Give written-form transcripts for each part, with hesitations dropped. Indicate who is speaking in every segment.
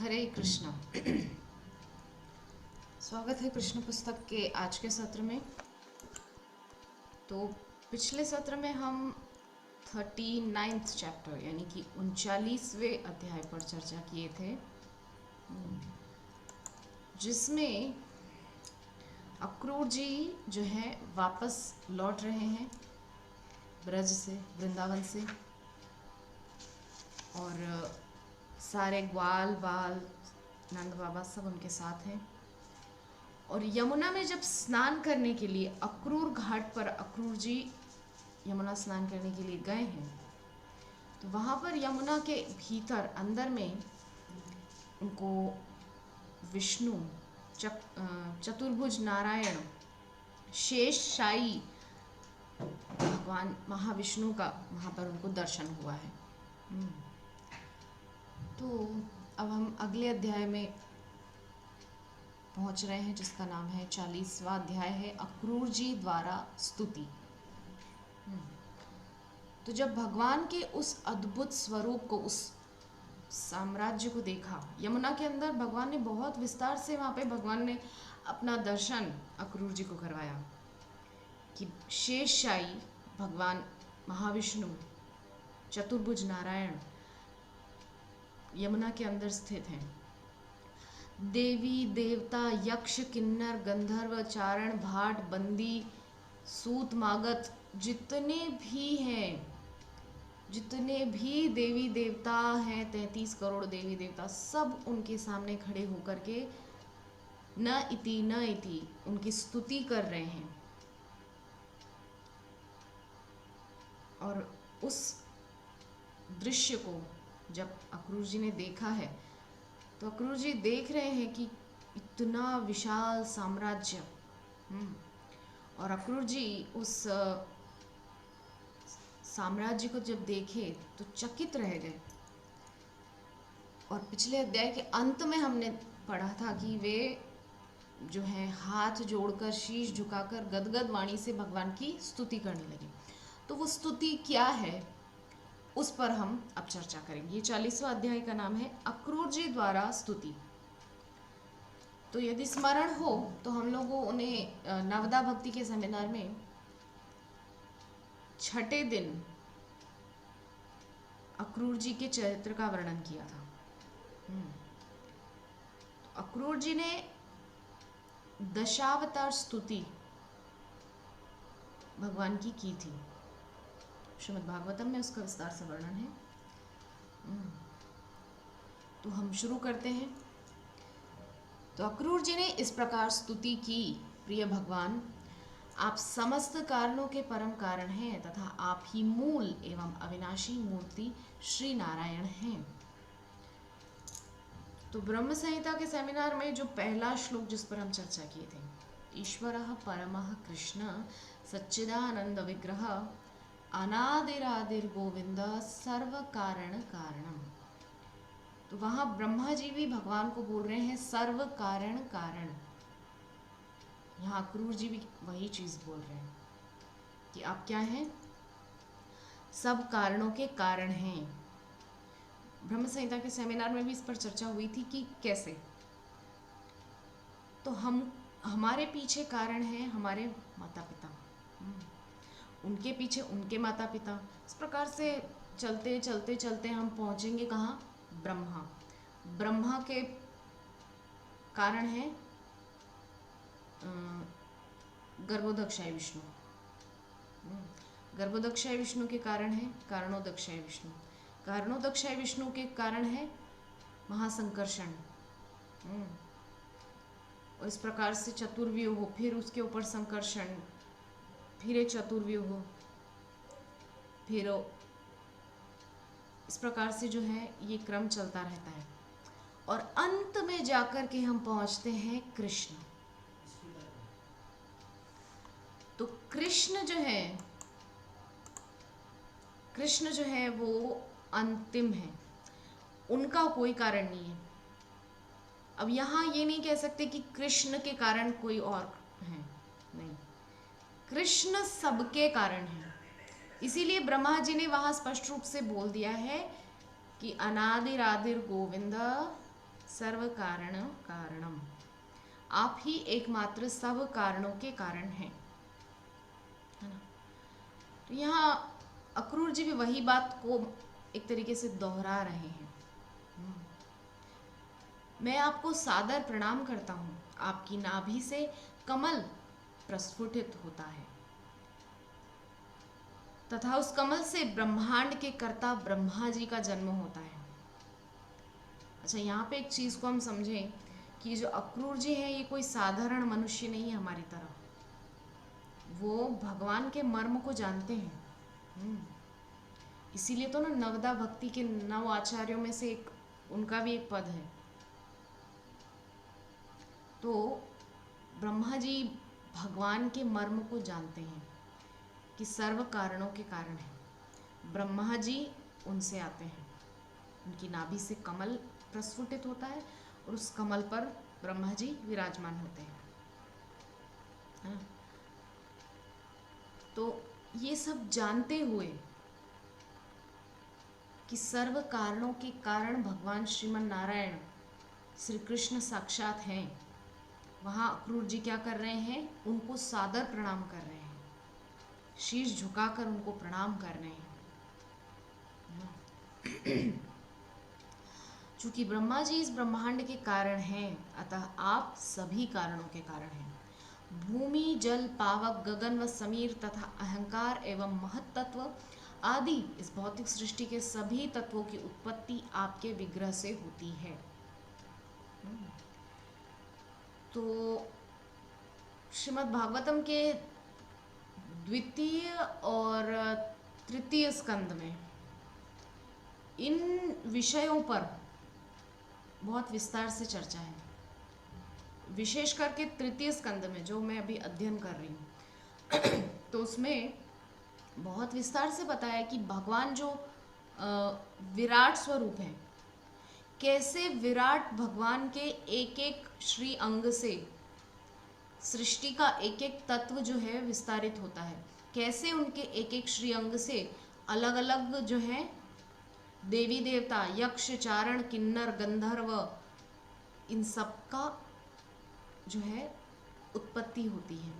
Speaker 1: हरे कृष्णा। स्वागत है कृष्ण पुस्तक के आज के सत्र में। तो पिछले सत्र में हम 39th चैप्टर यानी कि 39वें अध्याय पर चर्चा किए थे, जिसमें अक्रूर जी जो है वापस लौट रहे हैं ब्रज से, वृंदावन से, और सारे ग्वाल बाल नंद बाबा सब उनके साथ हैं। और यमुना में जब स्नान करने के लिए अक्रूर घाट पर अक्रूर जी यमुना स्नान करने के लिए गए हैं, तो वहाँ पर यमुना के भीतर अंदर में उनको विष्णु चतुर्भुज नारायण शेषशायी भगवान महाविष्णु का वहाँ पर उनको दर्शन हुआ है। तो अब हम अगले अध्याय में पहुंच रहे हैं, जिसका नाम है 40वां अध्याय है अक्रूर जी द्वारा स्तुति। तो जब भगवान के उस अद्भुत स्वरूप को, उस साम्राज्य को देखा यमुना के अंदर, भगवान ने बहुत विस्तार से वहाँ पे भगवान ने अपना दर्शन अक्रूर जी को करवाया कि शेषशायी भगवान महाविष्णु चतुर्भुज नारायण यमुना के अंदर स्थित हैं। देवी देवता यक्ष किन्नर गंधर्व चारण भाट बंदी सूत मागध जितने भी देवी देवता हैं, 33 करोड़ देवी देवता, सब उनके सामने खड़े होकर के न इति उनकी स्तुति कर रहे हैं। और उस दृश्य को जब अक्रूर जी ने देखा है, तो अक्रूर जी देख रहे हैं कि इतना विशाल साम्राज्य, और अक्रूर जी उस साम्राज्य को जब देखे तो चकित रह गए। और पिछले अध्याय के अंत में हमने पढ़ा था कि वे जो है हाथ जोड़कर शीश झुकाकर गदगद वाणी से भगवान की स्तुति करने लगे। तो वो स्तुति क्या है, उस पर हम अब चर्चा करेंगे। ये 40वां अध्याय का नाम है अक्रूर जी द्वारा स्तुति। तो यदि स्मरण हो तो हम लोगों ने नवदा भक्ति के सेमिनार में छठे दिन अक्रूर जी के चरित्र का वर्णन किया था। तो अक्रूर जी ने दशावतार स्तुति भगवान की थी। श्रीमद् भागवतम में उसका विस्तार से वर्णन है। तो हम शुरू करते हैं। तो अक्रूर जी ने इस प्रकार स्तुति की, प्रिय भगवान, आप समस्त कारणों के परम कारण हैं तथा आप ही मूल एवं अविनाशी मूर्ति श्री नारायण हैं। तो ब्रह्म संहिता के सेमिनार में जो पहला श्लोक जिस पर हम चर्चा किए थे, ईश्वरः परमः कृष्ण सच्चिदानंद विग्रह अनादिरादिर गोविंद सर्व कारण कारणम। तो वहां ब्रह्मा जी भी भगवान को बोल रहे हैं सर्व कारण कारण। यहाँ अक्रूर जी भी वही चीज बोल रहे हैं कि आप क्या हैं, सब कारणों के कारण हैं। ब्रह्म संहिता के सेमिनार में भी इस पर चर्चा हुई थी कि कैसे। तो हमारे पीछे कारण हैं हमारे माता पिता, उनके पीछे उनके माता पिता। इस प्रकार से चलते चलते चलते हम पहुंचेंगे कहाँ, ब्रह्मा। ब्रह्मा के कारण है गर्भोदक्षाय विष्णु, गर्भोदक्षाय विष्णु के कारण है कारणोदक्षाय विष्णु, कारणोदक्षाय विष्णु के कारण है महासंकर्षण। और इस प्रकार से चतुर्व्यूह हो, फिर उसके ऊपर संकर्षण, फिर एक चतुर्व्यूह हो, फिर इस प्रकार से जो है ये क्रम चलता रहता है। और अंत में जाकर के हम पहुंचते हैं कृष्ण। तो कृष्ण जो है वो अंतिम है, उनका कोई कारण नहीं है। अब यहाँ ये नहीं कह सकते कि कृष्ण के कारण कोई और है, नहीं, कृष्ण सबके कारण है। इसीलिए ब्रह्मा जी ने वहां स्पष्ट रूप से बोल दिया है कि अनादिरादिर गोविंद सर्व कारण कारणम, आप ही एकमात्र सब कारणों के कारण हैं, है ना। तो यहाँ अक्रूर जी भी वही बात को एक तरीके से दोहरा रहे हैं। मैं आपको सादर प्रणाम करता हूँ, आपकी नाभि से कमल प्रस्फुटित होता है तथा उस कमल से ब्रह्मांड के कर्ता ब्रह्मा जी का जन्म होता है। अच्छा, यहाँ पे एक चीज़ को हम समझें कि जो अक्रूर जी हैं ये कोई साधारण मनुष्य नहीं है हमारी तरह, वो भगवान के मर्म को जानते हैं। इसीलिए तो ना नवदा भक्ति के नव आचार्यों में से एक उनका भी एक पद है। तो ब्रह्मा जी भगवान के मर्म को जानते हैं कि सर्व कारणों के कारण है। ब्रह्मा जी उनसे आते हैं, उनकी नाभि से कमल प्रस्फुटित होता है और उस कमल पर ब्रह्मा जी विराजमान होते हैं, है ना। तो ये सब जानते हुए कि सर्व कारणों के कारण भगवान श्रीमन नारायण श्री कृष्ण साक्षात हैं, वहाँ अक्रूर जी क्या कर रहे हैं, उनको सादर प्रणाम कर रहे हैं, शीश झुकाकर उनको प्रणाम कर रहे हैं। चूंकि ब्रह्मा जी इस ब्रह्मांड के कारण हैं, अतः आप सभी कारणों के कारण हैं। भूमि, जल, पावक, गगन व समीर तथा अहंकार एवं महत्त्व आदि इस भौतिक सृष्टि के सभी तत्वों की उत्पत्ति आपके विग्रह से होती है। तो श्रीमद् भागवतम के द्वितीय और तृतीय स्कंद में इन विषयों पर बहुत विस्तार से चर्चा है। विशेष करके तृतीय स्कंद में जो मैं अभी अध्ययन कर रही हूँ तो उसमें बहुत विस्तार से बताया कि भगवान जो विराट स्वरूप है, कैसे विराट भगवान के एक एक श्री अंग से सृष्टि का एक एक तत्व जो है विस्तारित होता है, कैसे उनके एक एक श्री अंग से अलग अलग जो है देवी देवता, यक्ष, चारण, किन्नर, गंधर्व, इन सब का जो है उत्पत्ति होती है।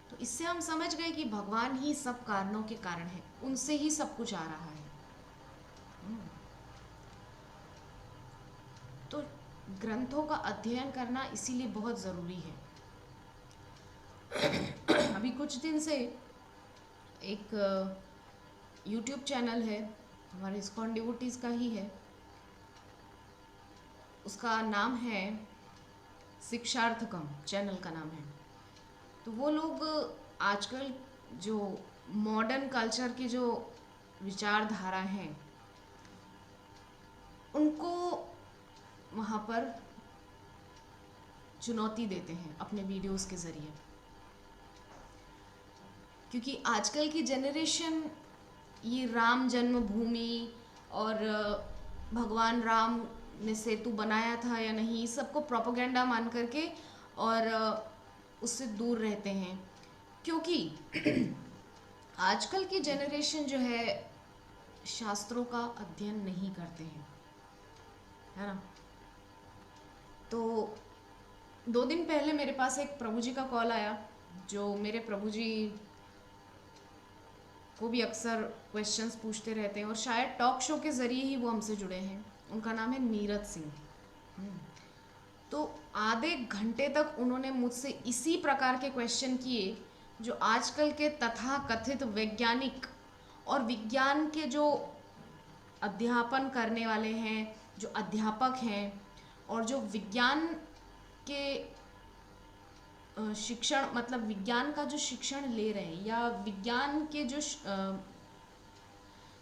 Speaker 1: तो इससे हम समझ गए कि भगवान ही सब कारणों के कारण है, उनसे ही सब कुछ आ रहा है। तो ग्रंथों का अध्ययन करना इसीलिए बहुत ज़रूरी है। अभी कुछ दिन से एक YouTube चैनल है, हमारे इस्कॉन डिवोटीज़ का ही है, उसका नाम है शिक्षार्थकम, चैनल का नाम है। तो वो लोग आजकल जो मॉडर्न कल्चर की जो विचारधारा हैं उनको वहाँ पर चुनौती देते हैं अपने वीडियोस के ज़रिए, क्योंकि आजकल की जनरेशन ये राम जन्मभूमि और भगवान राम ने सेतु बनाया था या नहीं, सबको प्रोपेगेंडा मान करके और उससे दूर रहते हैं, क्योंकि आजकल की जनरेशन जो है शास्त्रों का अध्ययन नहीं करते हैं, है ना। तो 2 दिन पहले मेरे पास एक प्रभु जी का कॉल आया, जो मेरे प्रभु जी को भी अक्सर क्वेश्चंस पूछते रहते हैं और शायद टॉक शो के ज़रिए ही वो हमसे जुड़े हैं। उनका नाम है नीरज सिंह। तो आधे घंटे तक उन्होंने मुझसे इसी प्रकार के क्वेश्चन किए जो आजकल के तथाकथित वैज्ञानिक और विज्ञान के जो अध्यापन करने वाले हैं, जो अध्यापक हैं और जो विज्ञान के शिक्षण, मतलब विज्ञान का जो शिक्षण ले रहे हैं या विज्ञान के जो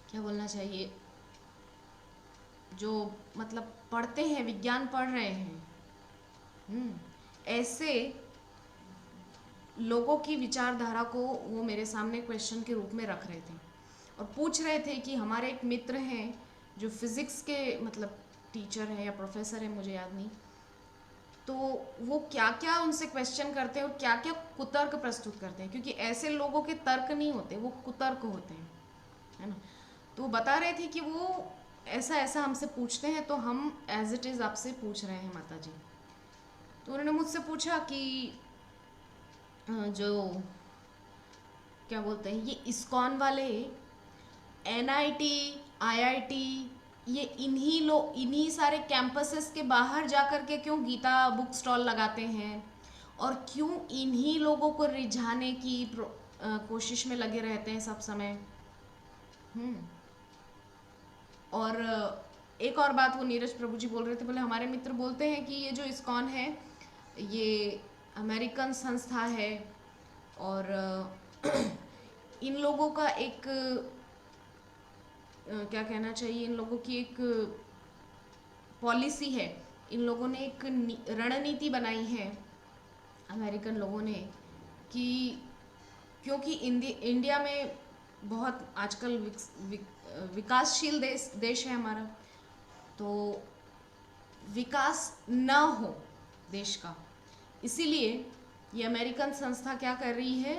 Speaker 1: क्या बोलना चाहिए, जो मतलब पढ़ते हैं, विज्ञान पढ़ रहे हैं, ऐसे लोगों की विचारधारा को वो मेरे सामने क्वेश्चन के रूप में रख रहे थे और पूछ रहे थे कि हमारे एक मित्र हैं जो फिज़िक्स के मतलब टीचर हैं या प्रोफेसर हैं, मुझे याद नहीं, तो वो क्या क्या उनसे क्वेश्चन करते हैं और क्या क्या कुतर्क प्रस्तुत करते हैं, क्योंकि ऐसे लोगों के तर्क नहीं होते, वो कुतर्क होते हैं, है ना। तो वो बता रहे थे कि वो ऐसा ऐसा हमसे पूछते हैं तो हम एज इट इज़ आपसे पूछ रहे हैं माता जी। तो उन्होंने मुझसे पूछा कि जो क्या बोलते हैं ये इस्कॉन वाले एनआईटी आईआईटी ये इन्हीं सारे कैंपसेस के बाहर जा कर के क्यों गीता बुक स्टॉल लगाते हैं और क्यों इन्हीं लोगों को रिझाने की कोशिश में लगे रहते हैं सब समय। हम्म। और एक और बात वो नीरज प्रभु जी बोल रहे थे, बोले हमारे मित्र बोलते हैं कि ये जो इस्कॉन है ये अमेरिकन संस्था है और इन लोगों का एक क्या कहना चाहिए, इन लोगों की एक पॉलिसी है, इन लोगों ने एक रणनीति बनाई है अमेरिकन लोगों ने कि क्योंकि इंडिया में बहुत आजकल विकासशील देश है हमारा, तो विकास ना हो देश का, इसीलिए ये अमेरिकन संस्था क्या कर रही है,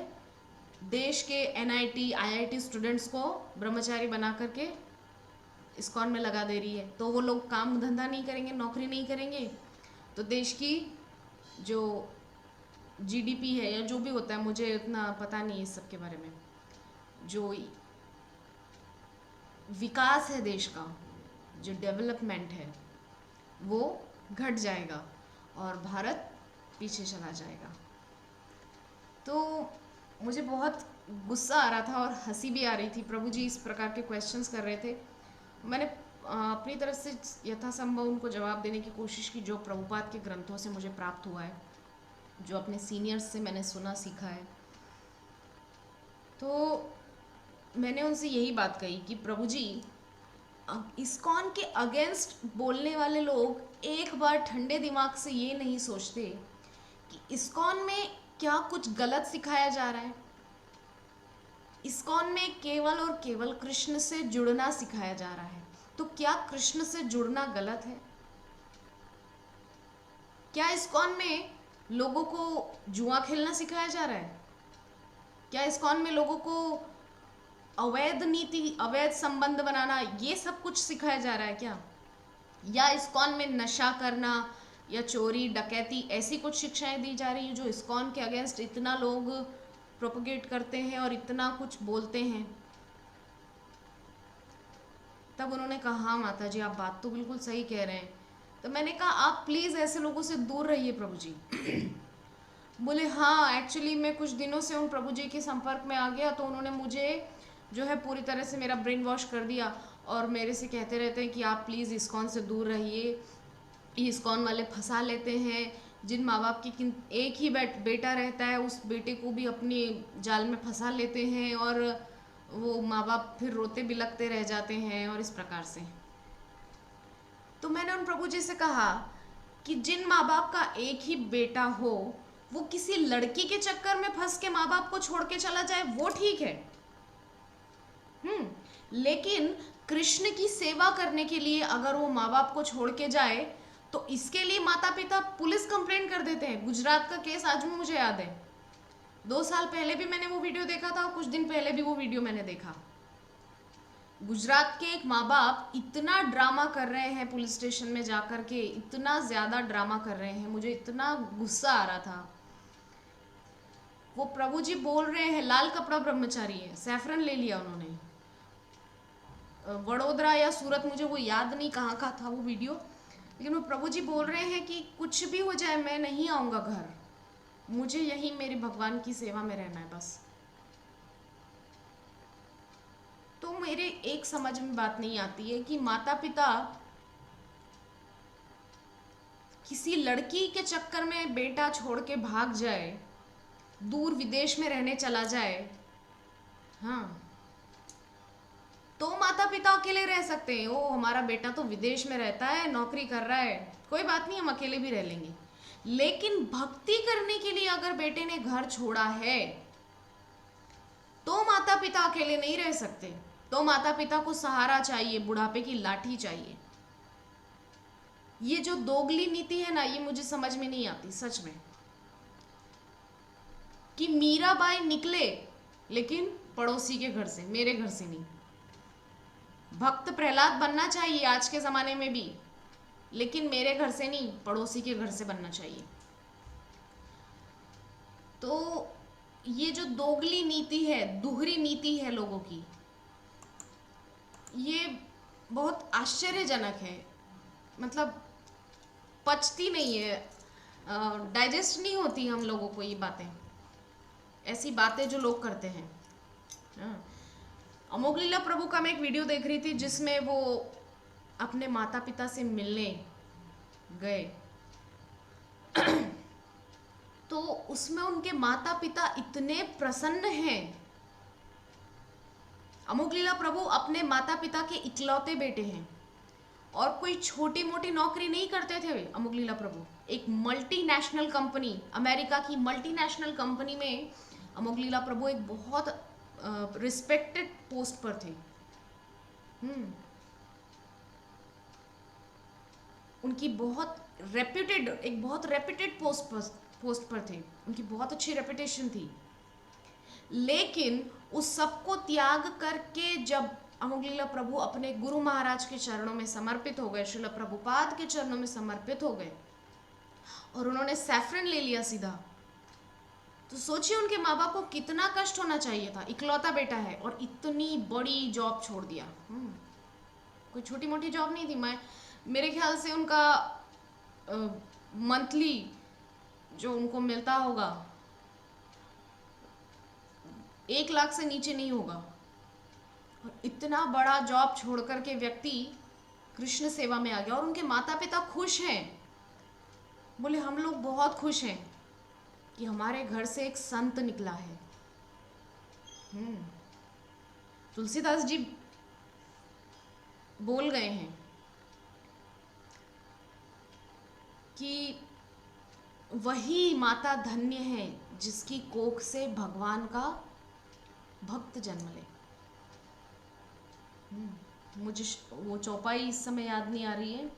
Speaker 1: देश के एनआईटी आईआईटी स्टूडेंट्स को ब्रह्मचारी बना करके इस्कॉन में लगा दे रही है। तो वो लोग काम धंधा नहीं करेंगे, नौकरी नहीं करेंगे, तो देश की जो जीडीपी है या जो भी होता है, मुझे इतना पता नहीं इस सब के बारे में, जो विकास है देश का, जो डेवलपमेंट है वो घट जाएगा और भारत पीछे चला जाएगा। तो मुझे बहुत गुस्सा आ रहा था और हंसी भी आ रही थी। प्रभु जी इस प्रकार के क्वेश्चंस कर रहे थे, मैंने अपनी तरफ से यथासंभव उनको जवाब देने की कोशिश की, जो प्रभुपाद के ग्रंथों से मुझे प्राप्त हुआ है, जो अपने सीनियर्स से मैंने सुना सीखा है। तो मैंने उनसे यही बात कही कि प्रभु जी इस्कॉन के अगेंस्ट बोलने वाले लोग एक बार ठंडे दिमाग से ये नहीं सोचते कि इस्कॉन में क्या कुछ गलत सिखाया जा रहा है। इस्कॉन में केवल और केवल कृष्ण से जुड़ना सिखाया जा रहा है, तो क्या कृष्ण से जुड़ना गलत है? क्या इस्कॉन में लोगों को जुआ खेलना सिखाया जा रहा है? क्या इस्कॉन में लोगों को अवैध नीति, अवैध संबंध बनाना, ये सब कुछ सिखाया जा रहा है क्या? या इस्कॉन में नशा करना या चोरी डकैती ऐसी कुछ शिक्षाएं दी जा रही है जो इस्कॉन के अगेंस्ट इतना लोग प्रोपोगेट करते हैं और इतना कुछ बोलते हैं? तब उन्होंने कहा हाँ माता जी आप बात तो बिल्कुल सही कह रहे हैं। तो मैंने कहा आप प्लीज़ ऐसे लोगों से दूर रहिए प्रभु जी। बोले हाँ एक्चुअली मैं कुछ दिनों से उन प्रभु जी के संपर्क में आ गया, तो उन्होंने मुझे जो है पूरी तरह से मेरा ब्रेन वॉश कर दिया और मेरे से कहते रहते हैं कि आप प्लीज़ इस्कॉन से दूर रहिए, इस्कॉन वाले फंसा लेते हैं, जिन माँ बाप की एक ही बेटा रहता है उस बेटे को भी अपनी जाल में फंसा लेते हैं और वो माँ बाप फिर रोते बिलखते रह जाते हैं और इस प्रकार से। तो मैंने उन प्रभु जी से कहा कि जिन माँ बाप का एक ही बेटा हो वो किसी लड़की के चक्कर में फंस के माँ बाप को छोड़ के चला जाए वो ठीक है, लेकिन कृष्ण की सेवा करने के लिए अगर वो माँ बाप को छोड़ के जाए तो इसके लिए माता पिता पुलिस कंप्लेंट कर देते हैं। गुजरात का केस आज भी मुझे याद है, 2 साल पहले भी मैंने वो वीडियो देखा था और कुछ दिन पहले भी वो वीडियो मैंने देखा। गुजरात के एक माँ बाप इतना ड्रामा कर रहे हैं पुलिस स्टेशन में जाकर के, इतना ज़्यादा ड्रामा कर रहे हैं, मुझे इतना गुस्सा आ रहा था। वो प्रभु जी बोल रहे हैं लाल कपड़ा ब्रह्मचारी है, सैफरन ले लिया उन्होंने, वडोदरा या सूरत, मुझे वो याद नहीं कहाँ का था वो वीडियो, लेकिन वो प्रभु जी बोल रहे हैं कि कुछ भी हो जाए मैं नहीं आऊँगा घर, मुझे यही मेरे भगवान की सेवा में रहना है बस। तो मेरे एक समझ में बात नहीं आती है कि माता पिता किसी लड़की के चक्कर में बेटा छोड़ के भाग जाए, दूर विदेश में रहने चला जाए, हाँ तो माता पिता अकेले रह सकते हैं। ओ हमारा बेटा तो विदेश में रहता है, नौकरी कर रहा है, कोई बात नहीं हम अकेले भी रह लेंगे। लेकिन भक्ति करने के लिए अगर बेटे ने घर छोड़ा है तो माता पिता अकेले नहीं रह सकते, तो माता पिता को सहारा चाहिए, बुढ़ापे की लाठी चाहिए। ये जो दोगली नीति है ना, ये मुझे समझ में नहीं आती सच में, कि मीराबाई निकले लेकिन पड़ोसी के घर से, मेरे घर से नहीं। भक्त प्रहलाद बनना चाहिए आज के ज़माने में भी, लेकिन मेरे घर से नहीं, पड़ोसी के घर से बनना चाहिए। तो ये जो दोगली नीति है, दोहरी नीति है लोगों की, ये बहुत आश्चर्यजनक है। मतलब पचती नहीं है, डाइजेस्ट नहीं होती हम लोगों को ये बातें, ऐसी बातें जो लोग करते हैं। हाँ। अमोघ लीला प्रभु का मैं एक वीडियो देख रही थी जिसमें वो अपने माता पिता से मिलने गए तो उसमें उनके माता पिता इतने प्रसन्न हैं। अमोघ लीला प्रभु अपने माता पिता के इकलौते बेटे हैं और कोई छोटी मोटी नौकरी नहीं करते थे अमोघ लीला प्रभु। एक मल्टीनेशनल कंपनी, अमेरिका की मल्टीनेशनल कंपनी में अमोघ लीला प्रभु एक बहुत रिस्पेक्टेड पोस्ट पर थे। उनकी बहुत रेप्यूटेड, एक बहुत रेप्यूटेड पोस्ट पर थे, उनकी बहुत अच्छी रेपुटेशन थी। लेकिन उस सबको त्याग करके जब अमोघ लीला प्रभु अपने गुरु महाराज के चरणों में समर्पित हो गए, श्रील प्रभुपाद के चरणों में समर्पित हो गए और उन्होंने सैफरन ले लिया सीधा, तो सोचिए उनके माँ बाप को कितना कष्ट होना चाहिए था। इकलौता बेटा है और इतनी बड़ी जॉब छोड़ दिया। कोई छोटी मोटी जॉब नहीं थी। मेरे ख्याल से उनका मंथली जो उनको मिलता होगा 1 लाख से नीचे नहीं होगा। और इतना बड़ा जॉब छोड़ करके व्यक्ति कृष्ण सेवा में आ गया और उनके माता पिता खुश हैं। बोले हम लोग बहुत खुश हैं कि हमारे घर से एक संत निकला है। तुलसीदास जी बोल गए हैं कि वही माता धन्य है जिसकी कोख से भगवान का भक्त जन्म ले। मुझे वो चौपाई इस समय याद नहीं आ रही है।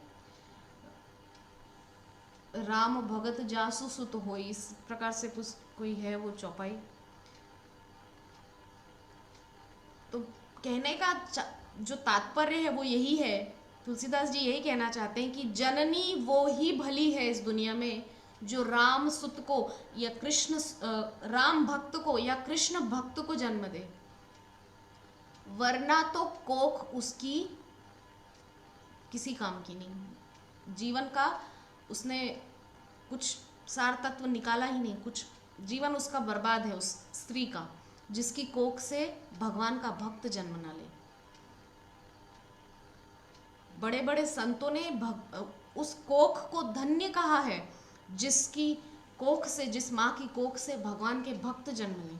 Speaker 1: राम भगत जासु सुत होई, इस प्रकार से कुछ कोई है वो चौपाई। तो कहने का जो तात्पर्य है वो यही है, तुलसीदास जी यही कहना चाहते हैं कि जननी वो ही भली है इस दुनिया में जो राम सुत को या कृष्ण राम भक्त को या कृष्ण भक्त को जन्म दे, वरना तो कोख उसकी किसी काम की नहीं। जीवन का उसने कुछ सार तत्व निकाला ही नहीं, कुछ जीवन उसका बर्बाद है उस स्त्री का जिसकी कोख से भगवान का भक्त जन्म ना ले। बड़े बड़े संतों ने उस कोख को धन्य कहा है जिसकी कोख से, जिस माँ की कोख से भगवान के भक्त जन्म ले।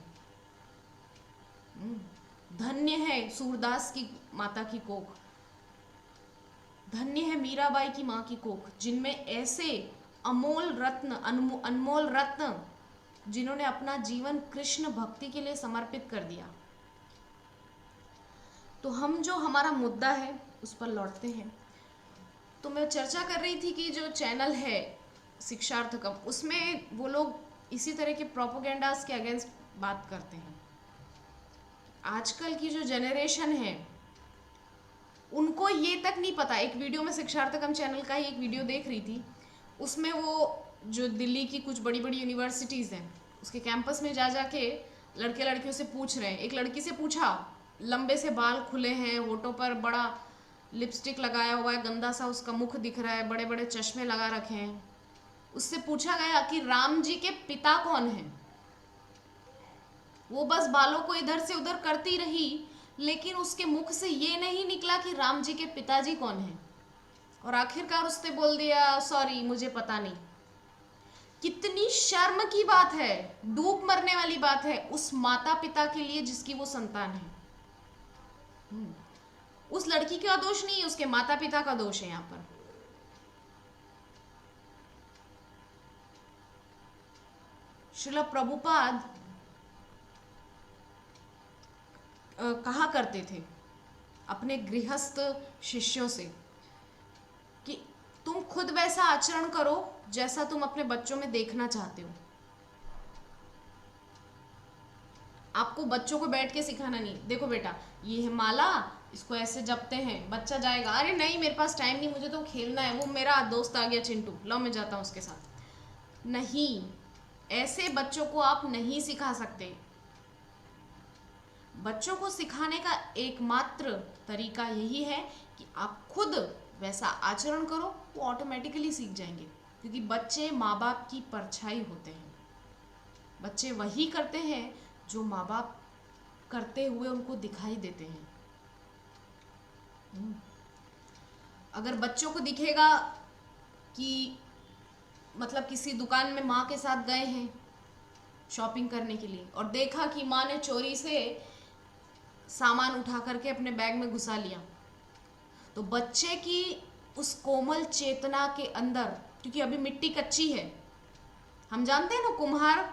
Speaker 1: धन्य है सूरदास की माता की कोख, धन्य है मीराबाई की माँ की कोख, जिनमें ऐसे अमोल रत्न, अनमोल रत्न, जिन्होंने अपना जीवन कृष्ण भक्ति के लिए समर्पित कर दिया। तो हम जो हमारा मुद्दा है उस पर लौटते हैं। तो मैं चर्चा कर रही थी कि जो चैनल है शिक्षार्थकम, उसमें वो लोग इसी तरह के प्रोपोगेंडास के अगेंस्ट बात करते हैं। आजकल की जो जनरेशन है उनको ये तक नहीं पता। एक वीडियो में शिक्षार्थकम चैनल का ही एक वीडियो देख रही थी, उसमें वो जो दिल्ली की कुछ बड़ी बड़ी यूनिवर्सिटीज़ हैं उसके कैंपस में जा जाके लड़के लड़कियों से पूछ रहे हैं। एक लड़की से पूछा, लंबे से बाल खुले हैं, होठों पर बड़ा लिपस्टिक लगाया हुआ है, गंदा सा उसका मुख दिख रहा है, बड़े बड़े चश्मे लगा रखे हैं। उससे पूछा गया कि राम जी के पिता कौन हैं। वो बस बालों को इधर से उधर करती रही, लेकिन उसके मुख से ये नहीं निकला कि राम जी के पिताजी कौन हैं। और आखिरकार उसने बोल दिया, सॉरी मुझे पता नहीं। कितनी शर्म की बात है, डूब मरने वाली बात है उस माता पिता के लिए जिसकी वो संतान है। उस लड़की का दोष नहीं है, उसके माता पिता का दोष है। यहाँ पर श्रील प्रभुपाद कहा करते थे अपने गृहस्थ शिष्यों से कि तुम खुद वैसा आचरण करो जैसा तुम अपने बच्चों में देखना चाहते हो। आपको बच्चों को बैठ के सिखाना नहीं, देखो बेटा ये है माला, इसको ऐसे जपते हैं, बच्चा जाएगा, अरे नहीं मेरे पास टाइम नहीं, मुझे तो खेलना है, वो मेरा दोस्त आ गया चिंटू, लो मैं जाता हूँ उसके साथ। नहीं, ऐसे बच्चों को आप नहीं सिखा सकते। बच्चों को सिखाने का एकमात्र तरीका यही है कि आप खुद वैसा आचरण करो, वो ऑटोमेटिकली सीख जाएंगे। क्योंकि बच्चे माँ बाप की परछाई होते हैं, बच्चे वही करते हैं जो माँ बाप करते हुए उनको दिखाई देते हैं। अगर बच्चों को दिखेगा कि मतलब किसी दुकान में माँ के साथ गए हैं शॉपिंग करने के लिए और देखा कि माँ ने चोरी से सामान उठा करके अपने बैग में घुसा लिया, तो बच्चे की उस कोमल चेतना के अंदर, क्योंकि अभी मिट्टी कच्ची है, हम जानते हैं ना कुम्हार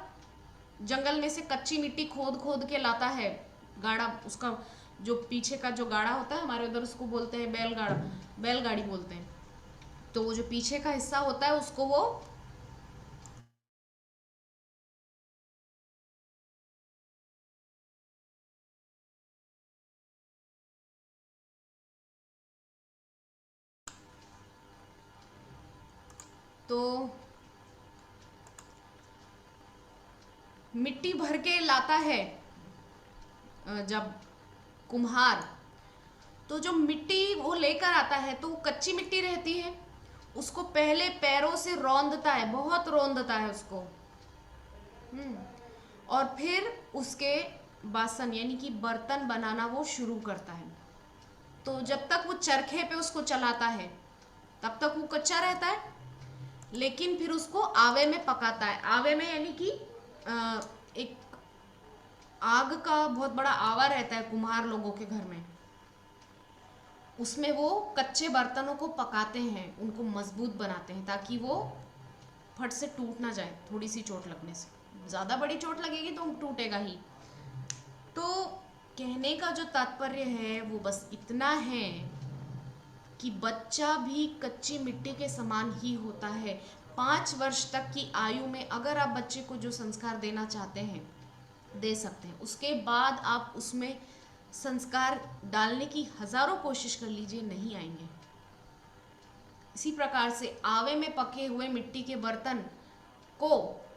Speaker 1: जंगल में से कच्ची मिट्टी खोद खोद के लाता है, गाड़ा, उसका जो पीछे का जो गाड़ा होता है हमारे उधर उसको बोलते हैं बैलगाड़ा, बैलगाड़ी बोलते हैं। तो वो जो पीछे का हिस्सा होता है उसको वो तो मिट्टी भर के लाता है जब कुम्हार, तो जो मिट्टी वो लेकर आता है तो वो कच्ची मिट्टी रहती है, उसको पहले पैरों से रौंदता है, बहुत रौंदता है उसको। और फिर उसके बासन यानी कि बर्तन बनाना वो शुरू करता है। तो जब तक वो चरखे पे उसको चलाता है तब तक वो कच्चा रहता है, लेकिन फिर उसको आवे में पकाता है। आवे में यानी कि एक आग का बहुत बड़ा आवा रहता है कुम्हार लोगों के घर में, उसमें वो कच्चे बर्तनों को पकाते हैं, उनको मजबूत बनाते हैं ताकि वो फट से टूट ना जाए, थोड़ी सी चोट लगने से। ज़्यादा बड़ी चोट लगेगी तो टूटेगा ही। तो कहने का जो तात्पर्य है वो बस इतना है कि बच्चा भी कच्ची मिट्टी के समान ही होता है। 5 वर्ष तक की आयु में अगर आप बच्चे को जो संस्कार देना चाहते हैं दे सकते हैं, उसके बाद आप उसमें संस्कार डालने की हजारों कोशिश कर लीजिए, नहीं आएंगे। इसी प्रकार से आवे में पके हुए मिट्टी के बर्तन को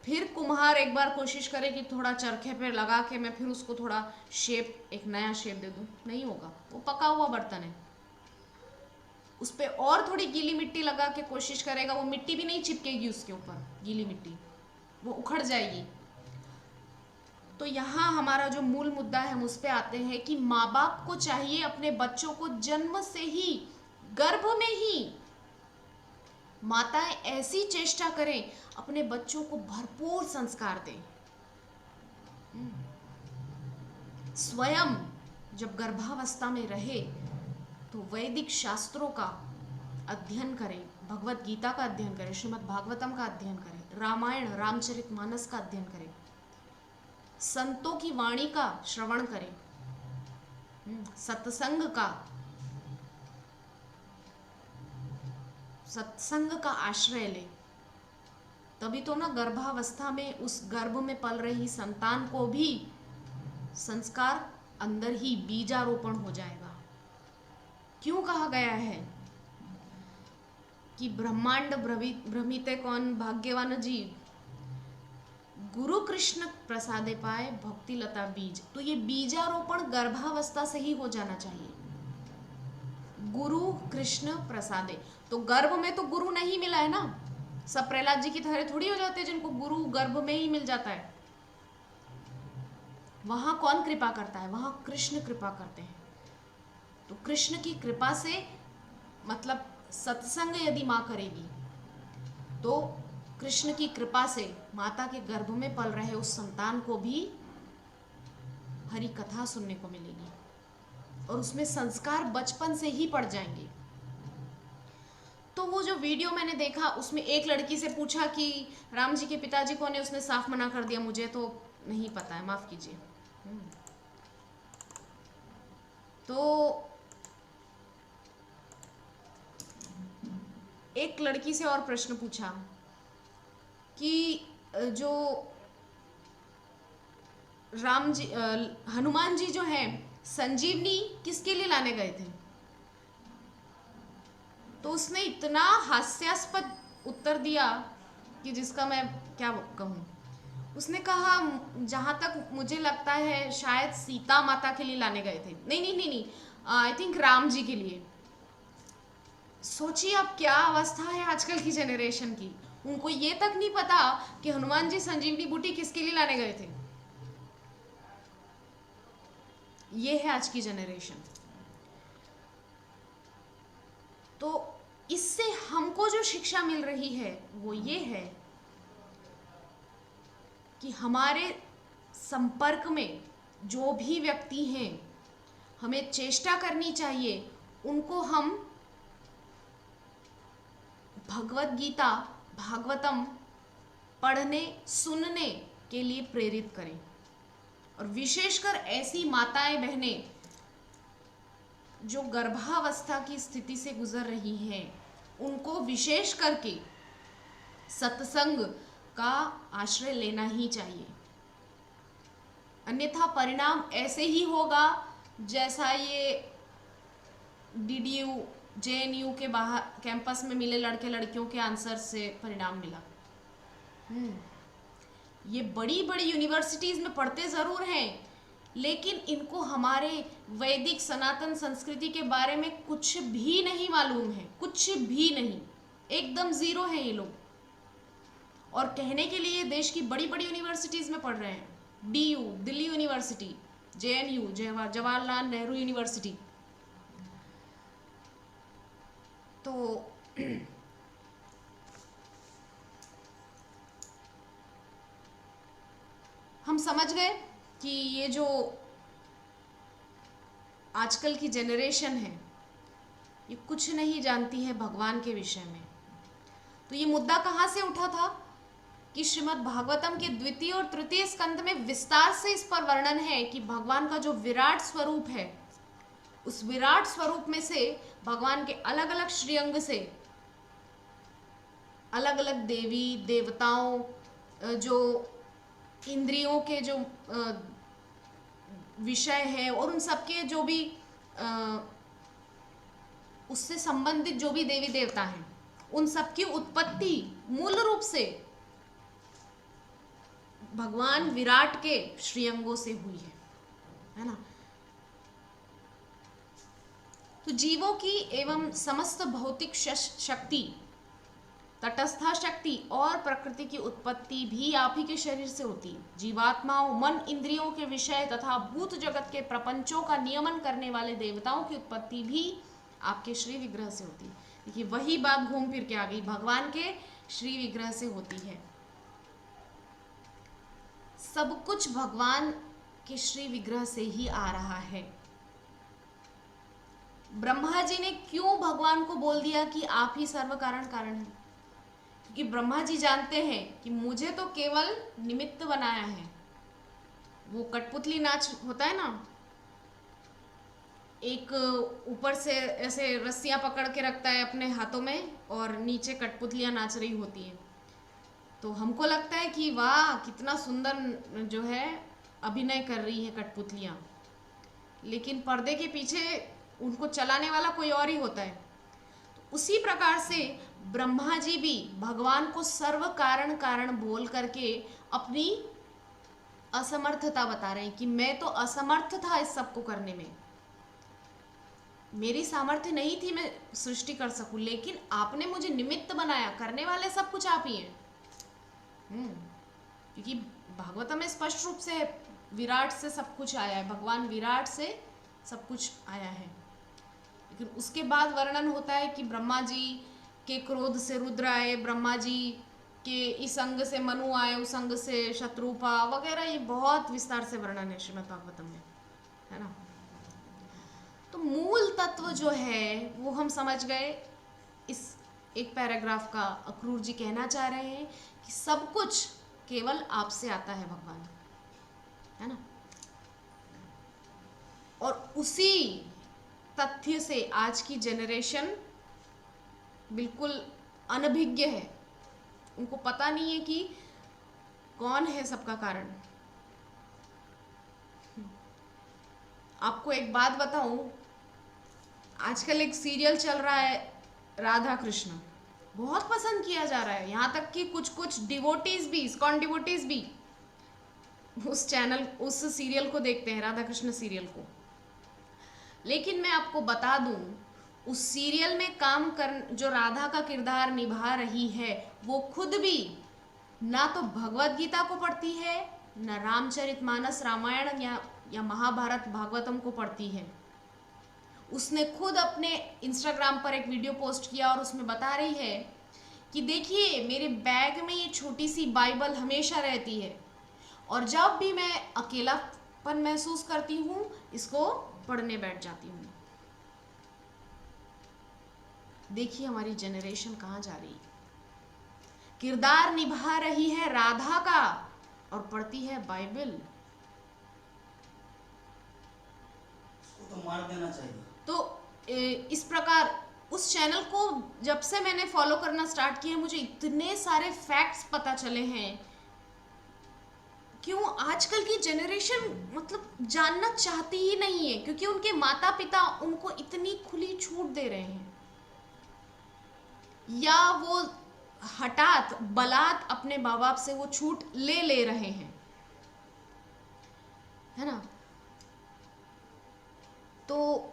Speaker 1: फिर कुम्हार एक बार कोशिश करे कि थोड़ा चरखे पे लगा के मैं फिर उसको थोड़ा शेप, एक नया शेप दे दूं, नहीं होगा, वो पका हुआ बर्तन है। उस पर और थोड़ी गीली मिट्टी लगा के कोशिश करेगा, वो मिट्टी भी नहीं चिपकेगी उसके ऊपर, गीली मिट्टी वो उखड़ जाएगी। तो यहाँ हमारा जो मूल मुद्दा है हम उस पर आते हैं कि माँ बाप को चाहिए अपने बच्चों को जन्म से ही, गर्भ में ही माताएं ऐसी चेष्टा करें अपने बच्चों को भरपूर संस्कार दें। स्वयं जब गर्भावस्था में रहे तो वैदिक शास्त्रों का अध्ययन करें, भगवत गीता का अध्ययन करें, श्रीमद् भागवतम का अध्ययन करें, रामायण रामचरितमानस का अध्ययन करें, संतों की वाणी का श्रवण करें, सत्संग का आश्रय ले। तभी तो ना गर्भावस्था में उस गर्भ में पल रही संतान को भी संस्कार अंदर ही बीजारोपण हो जाएगा। क्यों कहा गया है कि ब्रह्मांड भ्रमिते कौन भाग्यवान जीव, गुरु कृष्ण प्रसादे पाए भक्ति लता बीज। तो ये बीजारोपण गर्भावस्था से ही हो जाना चाहिए। गुरु कृष्ण प्रसादे, तो गर्भ में तो गुरु नहीं मिला है ना, सब प्रहलाद जी की तरह थोड़ी हो जाते हैं जिनको गुरु गर्भ में ही मिल जाता है। वहां कौन कृपा करता है, वहां कृष्ण कृपा करते हैं। तो कृष्ण की कृपा से मतलब सत्संग यदि माँ करेगी तो कृष्ण की कृपा से माता के गर्भ में पल रहे उस संतान को भी हरि कथा सुनने को मिलेगी और उसमें संस्कार बचपन से ही पड़ जाएंगे। तो वो जो वीडियो मैंने देखा उसमें एक लड़की से पूछा कि राम जी के पिताजी कौन है, उसने साफ मना कर दिया मुझे तो नहीं पता है, माफ कीजिए। तो एक लड़की से और प्रश्न पूछा कि जो राम जी हनुमान जी जो हैं संजीवनी किसके लिए लाने गए थे? तो उसने इतना हास्यास्पद उत्तर दिया कि जिसका मैं क्या कहूँ। उसने कहा, जहाँ तक मुझे लगता है शायद सीता माता के लिए लाने गए थे। नहीं नहीं नहीं नहीं, आई थिंक राम जी के लिए। सोचिए अब क्या अवस्था है आजकल की जनरेशन की। उनको ये तक नहीं पता कि हनुमान जी संजीवनी बूटी किसके लिए लाने गए थे। ये है आज की जनरेशन। तो इससे हमको जो शिक्षा मिल रही है वो ये है कि हमारे संपर्क में जो भी व्यक्ति हैं, हमें चेष्टा करनी चाहिए उनको हम भगवत गीता, भागवतम पढ़ने सुनने के लिए प्रेरित करें। और विशेषकर ऐसी माताएं बहनें जो गर्भावस्था की स्थिति से गुजर रही हैं, उनको विशेष करके सत्संग का आश्रय लेना ही चाहिए। अन्यथा परिणाम ऐसे ही होगा जैसा ये डीडीयू जेएनयू के बाहर कैंपस में मिले लड़के लड़कियों के आंसर से परिणाम मिला। ये बड़ी बड़ी यूनिवर्सिटीज में पढ़ते जरूर हैं, लेकिन इनको हमारे वैदिक सनातन संस्कृति के बारे में कुछ भी नहीं मालूम है, कुछ भी नहीं, एकदम जीरो है ये लोग। और कहने के लिए देश की बड़ी बड़ी यूनिवर्सिटीज में पढ़ रहे हैं, DU Delhi university, JNU Jawaharlal Nehru university. तो हम समझ गए कि ये जो आजकल की जनरेशन है ये कुछ नहीं जानती है भगवान के विषय में। तो ये मुद्दा कहाँ से उठा था कि श्रीमद् भागवतम के द्वितीय और तृतीय स्कंद में विस्तार से इस पर वर्णन है कि भगवान का जो विराट स्वरूप है, उस विराट स्वरूप में से भगवान के अलग अलग श्रीअंग से अलग अलग देवी देवताओं, जो इंद्रियों के जो विषय है और उन सबके जो भी उससे संबंधित जो भी देवी देवता हैं, उन सबकी उत्पत्ति मूल रूप से भगवान विराट के श्रीअंगों से हुई है ना। तो जीवों की एवं समस्त भौतिक शक्ति, तटस्था शक्ति और प्रकृति की उत्पत्ति भी आप ही के शरीर से होती है। जीवात्माओं, मन, इंद्रियों के विषय तथा भूत जगत के प्रपंचों का नियमन करने वाले देवताओं की उत्पत्ति भी आपके श्री विग्रह से होती है। देखिए वही बात घूम फिर के आ गई, भगवान के श्री विग्रह से होती है। सब कुछ भगवान के श्री विग्रह से ही आ रहा है। ब्रह्मा जी ने क्यों भगवान को बोल दिया कि आप ही सर्व कारण कारण हैं? क्योंकि ब्रह्मा जी जानते हैं कि मुझे तो केवल निमित्त बनाया है। वो कठपुतली नाच होता है ना, एक ऊपर से ऐसे रस्सियां पकड़ के रखता है अपने हाथों में और नीचे कठपुतलियां नाच रही होती हैं। तो हमको लगता है कि वाह कितना सुंदर जो है अभिनय कर रही है कठपुतलियां, लेकिन पर्दे के पीछे उनको चलाने वाला कोई और ही होता है। तो उसी प्रकार से ब्रह्मा जी भी भगवान को सर्व कारण कारण बोल करके अपनी असमर्थता बता रहे हैं कि मैं तो असमर्थ था इस सब को करने में, मेरी सामर्थ्य नहीं थी मैं सृष्टि कर सकूं, लेकिन आपने मुझे निमित्त बनाया, करने वाले सब कुछ आप ही हैं। क्योंकि भागवत में स्पष्ट रूप से विराट से सब कुछ आया है, भगवान विराट से सब कुछ आया है। लेकिन उसके बाद वर्णन होता है कि ब्रह्मा जी के क्रोध से रुद्र आए, ब्रह्मा जी के इस अंग से मनु आए, उस अंग से शत्रुपा वगैरह, ये बहुत विस्तार से वर्णन है श्रीमद् भागवतम में, है ना। तो मूल तत्व जो है वो हम समझ गए। इस एक पैराग्राफ का अक्रूर जी कहना चाह रहे हैं कि सब कुछ केवल आपसे आता है भगवान, है ना। और उसी तथ्य से आज की जनरेशन बिल्कुल अनभिज्ञ है, उनको पता नहीं है कि कौन है सबका कारण। आपको एक बात बताऊं, आजकल एक सीरियल चल रहा है राधा कृष्ण, बहुत पसंद किया जा रहा है। यहाँ तक कि कुछ कुछ डिवोटीज भी, इस्कॉन डिवोटीज भी उस सीरियल को देखते हैं, राधा कृष्ण सीरियल को। लेकिन मैं आपको बता दूं, उस सीरियल में जो राधा का किरदार निभा रही है, वो खुद भी ना तो भगवत गीता को पढ़ती है, ना रामचरितमानस रामायण या महाभारत भागवतम को पढ़ती है। उसने खुद अपने इंस्टाग्राम पर एक वीडियो पोस्ट किया और उसमें बता रही है कि देखिए, मेरे बैग में ये छोटी सी बाइबल हमेशा रहती है और जब भी मैं अकेलापन महसूस करती हूँ, इसको पढ़ने बैठ जाती हूँ। देखिए हमारी जनरेशन कहाँ जा रही है। किरदार निभा रही है राधा का और पढ़ती है बाइबल।
Speaker 2: उसको तो मार देना चाहिए।
Speaker 1: तो इस प्रकार उस चैनल को जब से मैंने फॉलो करना स्टार्ट किया, मुझे इतने सारे फैक्ट्स पता चले हैं। क्यों आजकल की जनरेशन मतलब जानना चाहती ही नहीं है, क्योंकि उनके माता पिता उनको इतनी खुली छूट दे रहे हैं, या वो हठात बलात् अपने माँ बाप से वो छूट ले रहे हैं, है ना। तो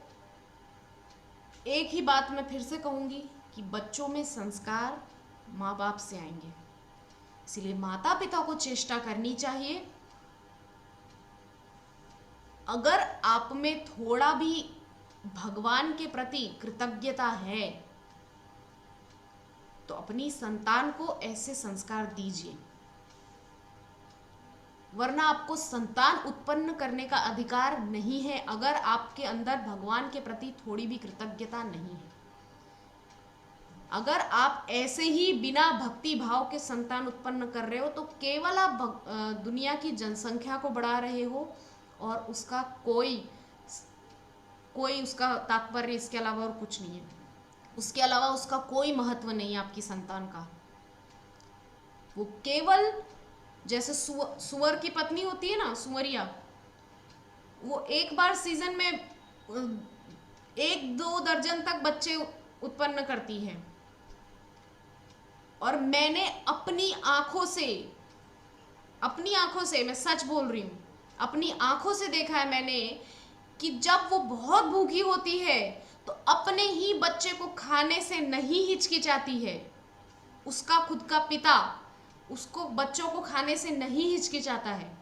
Speaker 1: एक ही बात मैं फिर से कहूंगी कि बच्चों में संस्कार माँ बाप से आएंगे, इसलिए माता पिता को चेष्टा करनी चाहिए, अगर आप में थोड़ा भी भगवान के प्रति कृतज्ञता है तो अपनी संतान को ऐसे संस्कार दीजिए, वरना आपको संतान उत्पन्न करने का अधिकार नहीं है अगर आपके अंदर भगवान के प्रति थोड़ी भी कृतज्ञता नहीं है। अगर आप ऐसे ही बिना भक्ति भाव के संतान उत्पन्न कर रहे हो तो केवल आप दुनिया की जनसंख्या को बढ़ा रहे हो और उसका कोई उसका तात्पर्य इसके अलावा और कुछ नहीं है। उसके अलावा उसका कोई महत्व नहीं है आपकी संतान का। वो केवल जैसे सुअर की पत्नी होती है ना, सुअरिया, वो एक बार सीजन में 1-2 दर्जन तक बच्चे उत्पन्न करती है। और मैंने अपनी आंखों से मैं सच बोल रही हूँ, अपनी आंखों से देखा है मैंने कि जब वो बहुत भूखी होती है तो अपने ही बच्चे को खाने से नहीं हिचकिचाती है। उसका खुद का पिता उसको बच्चों को खाने से नहीं हिचकिचाता है,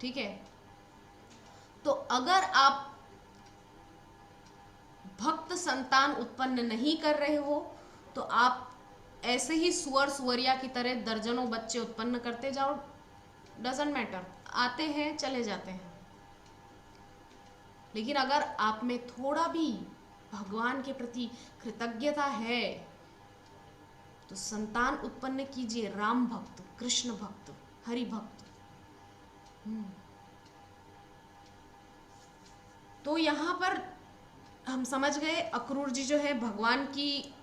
Speaker 1: ठीक है। तो अगर आप भक्त संतान उत्पन्न नहीं कर रहे हो तो आप ऐसे ही सुअरिया की तरह दर्जनों बच्चे उत्पन्न करते जाओ, डजंट मैटर, आते हैं चले जाते हैं। लेकिन अगर आप में थोड़ा भी भगवान के प्रति कृतज्ञता है तो संतान उत्पन्न कीजिए, राम भक्त, कृष्ण भक्त, हरि भक्त। तो यहाँ पर हम समझ गए, अक्रूर जी जो है भगवान की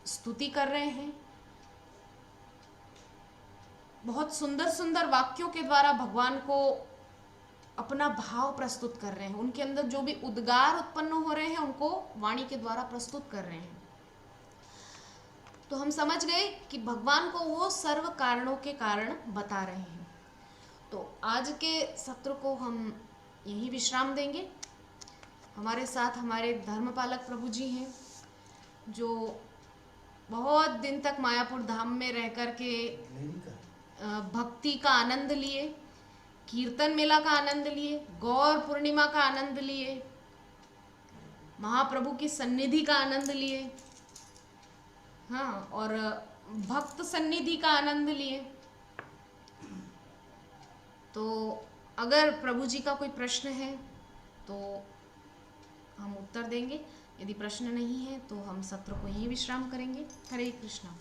Speaker 1: स्तुति कर रहे हैं, बहुत सुंदर सुंदर वाक्यों के द्वारा भगवान को अपना भाव प्रस्तुत कर रहे हैं। उनके अंदर जो भी उद्गार उत्पन्न हो रहे हैं उनको वाणी के द्वारा प्रस्तुत कर रहे हैं। तो हम समझ गए कि भगवान को वो सर्व कारणों के कारण बता रहे हैं। तो आज के सत्र को हम यही विश्राम देंगे। हमारे साथ हमारे धर्मपालक प्रभु जी हैं, जो बहुत दिन तक मायापुर धाम में रह कर के भक्ति का आनंद लिए, कीर्तन मेला का आनंद लिए, गौर पूर्णिमा का आनंद लिए, महाप्रभु की सन्निधि का आनंद लिए, हाँ, और भक्त सन्निधि का आनंद लिए। तो अगर प्रभु जी का कोई प्रश्न है तो हम उत्तर देंगे, यदि प्रश्न नहीं है तो हम सत्र को यहीं विश्राम करेंगे। हरे कृष्णा।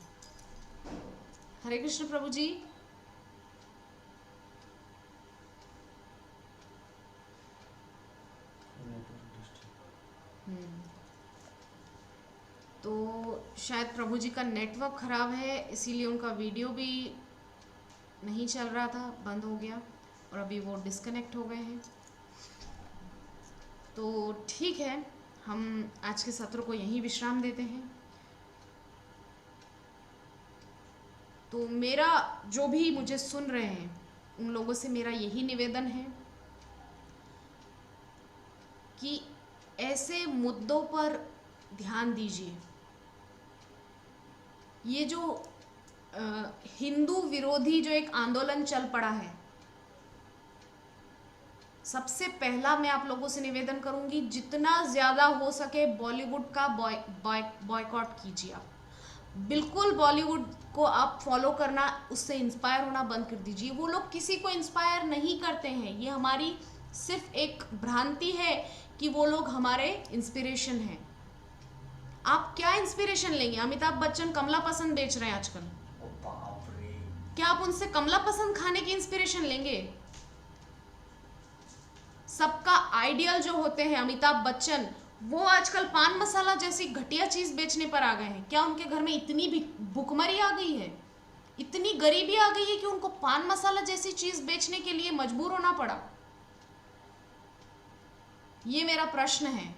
Speaker 1: हरे कृष्ण प्रभु जी। तो शायद प्रभु जी का नेटवर्क खराब है, इसीलिए उनका वीडियो भी नहीं चल रहा था, बंद हो गया और अभी वो डिस्कनेक्ट हो गए हैं। तो ठीक है, हम आज के सत्र को यहीं विश्राम देते हैं। तो मेरा जो भी मुझे सुन रहे हैं उन लोगों से मेरा यही निवेदन है कि ऐसे मुद्दों पर ध्यान दीजिए। ये जो हिंदू विरोधी जो एक आंदोलन चल पड़ा है, सबसे पहला मैं आप लोगों से निवेदन करूंगी, जितना ज़्यादा हो सके बॉलीवुड का बॉयकॉट कीजिए। आप बिल्कुल बॉलीवुड को आप फॉलो करना, उससे इंस्पायर होना बंद कर दीजिए। वो लोग किसी को इंस्पायर नहीं करते हैं। ये हमारी सिर्फ एक भ्रांति है कि वो लोग हमारे इंस्पिरेशन हैं। आप क्या इंस्पिरेशन लेंगे? अमिताभ बच्चन कमला पसंद बेच रहे हैं आजकल,
Speaker 2: ओ बाप रे।
Speaker 1: क्या आप उनसे कमला पसंद खाने की इंस्पिरेशन लेंगे? सबका आइडियल जो होते हैं अमिताभ बच्चन, वो आजकल पान मसाला जैसी घटिया चीज बेचने पर आ गए हैं। क्या उनके घर में इतनी भी भुखमरी आ गई है, इतनी गरीबी आ गई है कि उनको पान मसाला जैसी चीज बेचने के लिए मजबूर होना पड़ा? ये मेरा प्रश्न है।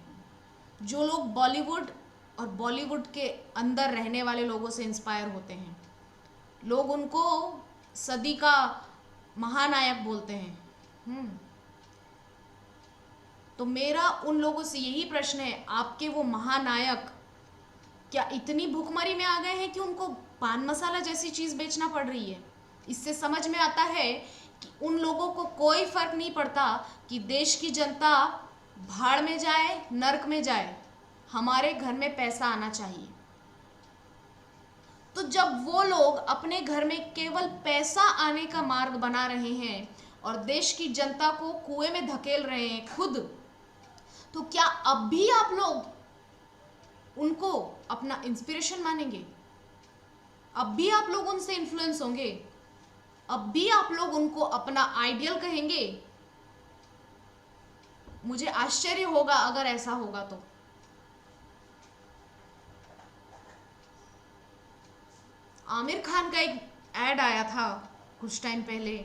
Speaker 1: जो लोग बॉलीवुड और बॉलीवुड के अंदर रहने वाले लोगों से इंस्पायर होते हैं, लोग उनको सदी का महानायक बोलते हैं। तो मेरा उन लोगों से यही प्रश्न है, आपके वो महानायक क्या इतनी भूखमरी में आ गए हैं कि उनको पान मसाला जैसी चीज बेचना पड़ रही है? इससे समझ में आता है कि उन लोगों को कोई फर्क नहीं पड़ता कि देश की जनता भाड़ में जाए, नर्क में जाए, हमारे घर में पैसा आना चाहिए। तो जब वो लोग अपने घर में केवल पैसा आने का मार्ग बना रहे हैं और देश की जनता को कुएं में धकेल रहे हैं खुद, तो क्या अब भी आप लोग उनको अपना इंस्पिरेशन मानेंगे? अब भी आप लोग उनसे इन्फ्लुएंस होंगे? अब भी आप लोग उनको अपना आइडियल कहेंगे? मुझे आश्चर्य होगा अगर ऐसा होगा। तो आमिर खान का एक एड आया था कुछ टाइम पहले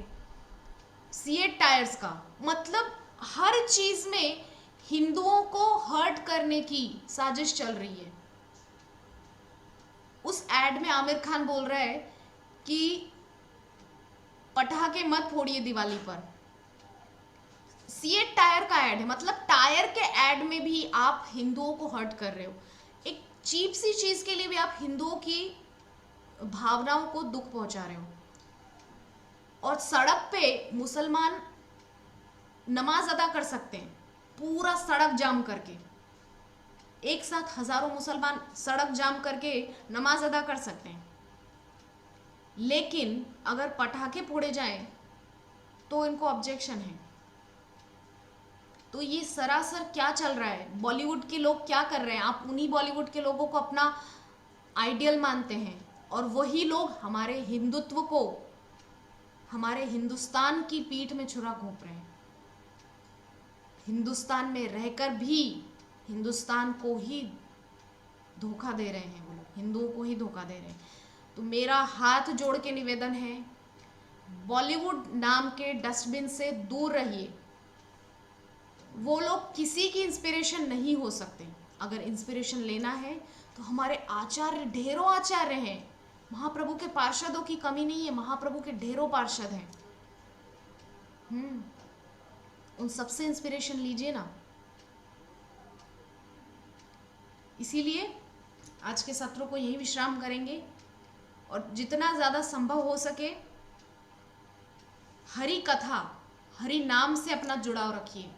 Speaker 1: सीएट टायर्स का, मतलब हर चीज में हिंदुओं को हर्ट करने की साजिश चल रही है। उस एड में आमिर खान बोल रहा है कि पटाखे मत फोड़िए दिवाली पर। सीएट टायर का एड है, मतलब टायर के एड में भी आप हिंदुओं को हर्ट कर रहे हो। एक चीप सी चीज के लिए भी आप हिंदुओं की भावनाओं को दुख पहुंचा रहे हो। और सड़क पे मुसलमान नमाज अदा कर सकते हैं पूरा सड़क जाम करके, एक साथ हजारों मुसलमान सड़क जाम करके नमाज अदा कर सकते हैं, लेकिन अगर पटाखे फोड़े जाएं तो इनको ऑब्जेक्शन है। तो ये सरासर क्या चल रहा है? बॉलीवुड के लोग क्या कर रहे हैं? आप उन्हीं बॉलीवुड के लोगों को अपना आइडियल मानते हैं और वही लोग हमारे हिंदुत्व को, हमारे हिंदुस्तान की पीठ में छुरा घोंप रहे हैं। हिंदुस्तान में रहकर भी हिंदुस्तान को ही धोखा दे रहे हैं, वो लोग हिंदुओं को ही धोखा दे रहे हैं। तो मेरा हाथ जोड़ के निवेदन है, बॉलीवुड नाम के डस्टबिन से दूर रहिए। वो लोग किसी की इंस्पिरेशन नहीं हो सकते। अगर इंस्पिरेशन लेना है तो हमारे आचार्य, ढेरों आचार्य हैं। महाप्रभु के पार्षदों की कमी नहीं है, महाप्रभु के ढेरों पार्षद हैं। उन सबसे इंस्पिरेशन लीजिए ना। इसीलिए आज के सत्र को यही विश्राम करेंगे और जितना ज़्यादा संभव हो सके हरि कथा, हरि नाम से अपना जुड़ाव रखिए।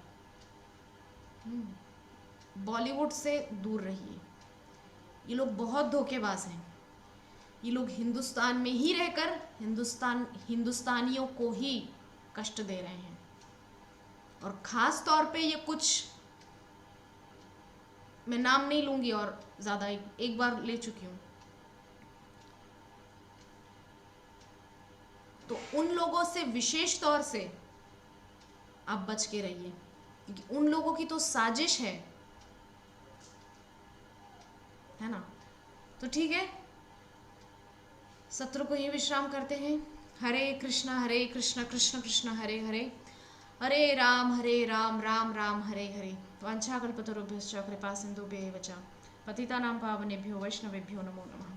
Speaker 1: बॉलीवुड से दूर रहिए। ये लोग बहुत धोखेबाज हैं। ये लोग हिंदुस्तान में ही रहकर हिंदुस्तानियों को ही कष्ट दे रहे हैं। और ख़ास तौर पे ये कुछ, मैं नाम नहीं लूँगी और ज़्यादा एक बार ले चुकी हूँ, तो उन लोगों से विशेष तौर से आप बच के रहिए, क्योंकि उन लोगों की तो साजिश है ना। तो ठीक है, सत्र को ये विश्राम करते हैं। हरे कृष्णा कृष्ण कृष्ण हरे हरे, हरे राम राम राम हरे हरे। वाञ्छाकल्पतरुभ्यश्च कृपा सिन्धुभ्येव च पतितानां पावनेभ्यो वैष्णवेभ्यो नमो नमः।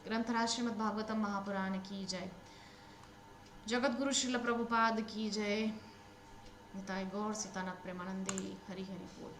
Speaker 1: ग्रंथराज श्रीमद् भागवतम महापुराण की जय। जगत गुरु श्रील प्रभुपाद की जय। निताय गौर सीतानाथ प्रेमानंदे। हरि हरि बोल।